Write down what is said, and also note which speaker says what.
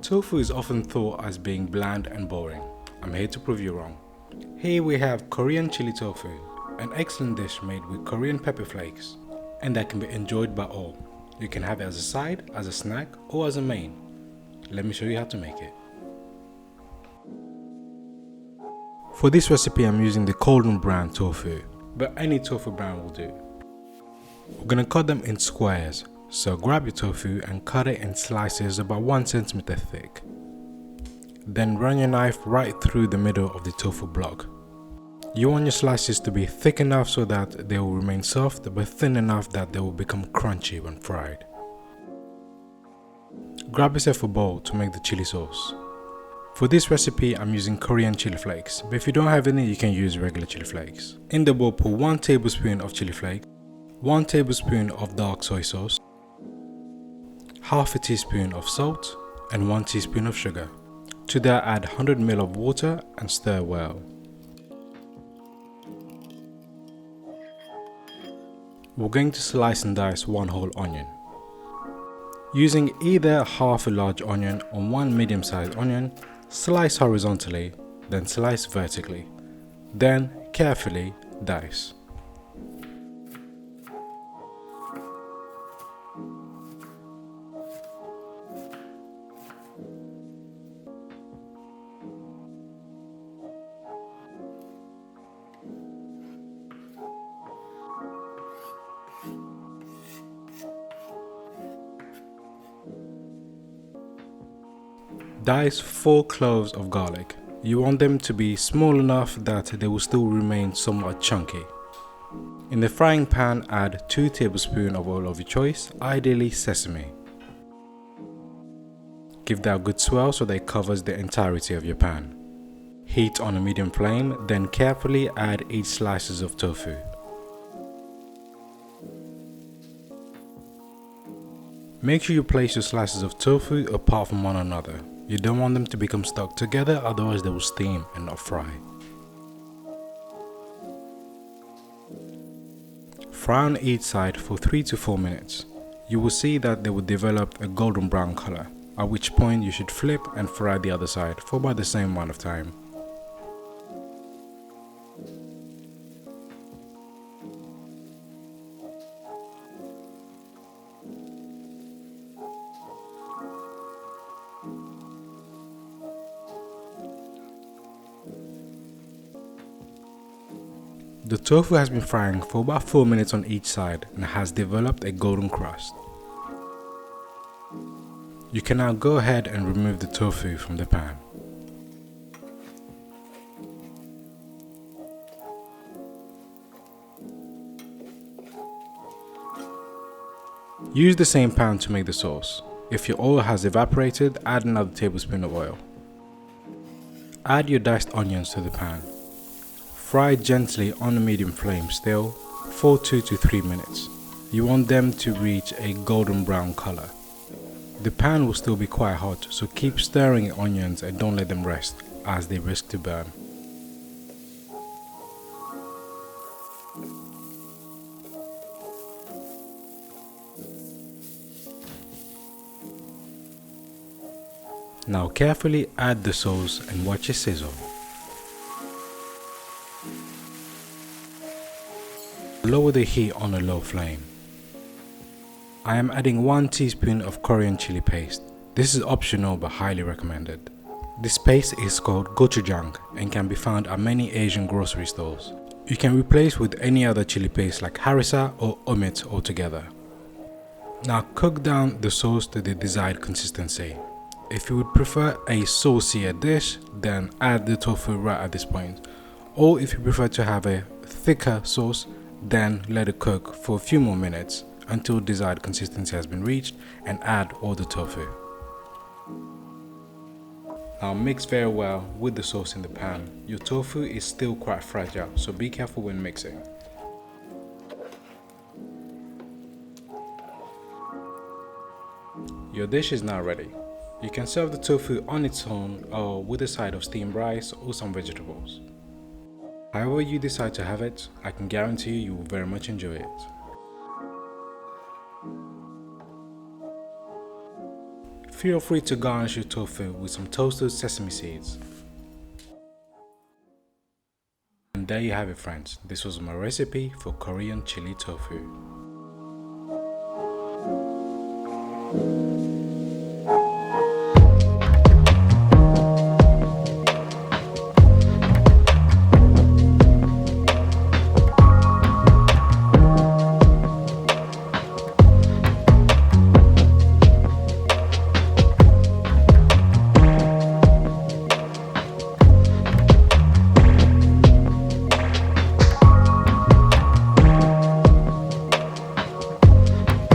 Speaker 1: Tofu is often thought as being bland and boring. I'm here to prove you wrong. Here we have Korean chili tofu, an excellent dish made with Korean pepper flakes, and that can be enjoyed by all. You can have it as a side, as a snack, or as a main. Let me show you how to make it. For this recipe I'm using the golden brown tofu, but any tofu brand will do. We're gonna cut them in squares, so grab your tofu and cut it in slices about 1 cm thick. Then run your knife right through the middle of the tofu block. You want your slices to be thick enough so that they will remain soft, but thin enough that they will become crunchy when fried. Grab yourself a bowl to make the chili sauce. For this recipe I'm using Korean chili flakes, but if you don't have any you can use regular chili flakes. In the bowl put 1 tablespoon of chili flakes, 1 tablespoon of dark soy sauce, half a teaspoon of salt and 1 teaspoon of sugar. To that add 100 ml of water and stir well. We're going to slice and dice 1 whole onion. Using either half a large onion or 1 medium-sized onion, slice horizontally, then slice vertically. Then carefully dice. Dice 4 cloves of garlic. You want them to be small enough that they will still remain somewhat chunky. In the frying pan add 2 tablespoons of oil of your choice, ideally sesame. Give that a good swirl so that it covers the entirety of your pan. Heat on a medium flame, then carefully add each slices of tofu. Make sure you place your slices of tofu apart from one another. You don't want them to become stuck together, otherwise they will steam and not fry. Fry on each side for 3 to 4 minutes. You will see that they will develop a golden brown color, at which point you should flip and fry the other side for about the same amount of time. The tofu has been frying for about 4 minutes on each side and has developed a golden crust. You can now go ahead and remove the tofu from the pan. Use the same pan to make the sauce. If your oil has evaporated, add another tablespoon of oil. Add your diced onions to the pan. Fry gently on a medium flame still for 2 to 3 minutes. You want them to reach a golden brown color. The pan will still be quite hot, so keep stirring the onions and don't let them rest as they risk to burn. Now carefully add the sauce and watch it sizzle. Lower the heat on a low flame. I am adding 1 teaspoon of Korean chili paste. This is optional but highly recommended. This paste is called Gochujang and can be found at many Asian grocery stores. You can replace with any other chili paste like Harissa or omit altogether. Now cook down the sauce to the desired consistency. If you would prefer a saucier dish, then add the tofu right at this point. Or if you prefer to have a thicker sauce, then let it cook for a few more minutes until desired consistency has been reached and add all the tofu. Now mix very well with the sauce in the pan. Your tofu is still quite fragile, so be careful when mixing. Your dish is now ready. You can serve the tofu on its own or with a side of steamed rice or some vegetables. However you decide to have it, I can guarantee you will very much enjoy it. Feel free to garnish your tofu with some toasted sesame seeds. And there you have it, friends. This was my recipe for Korean chili tofu.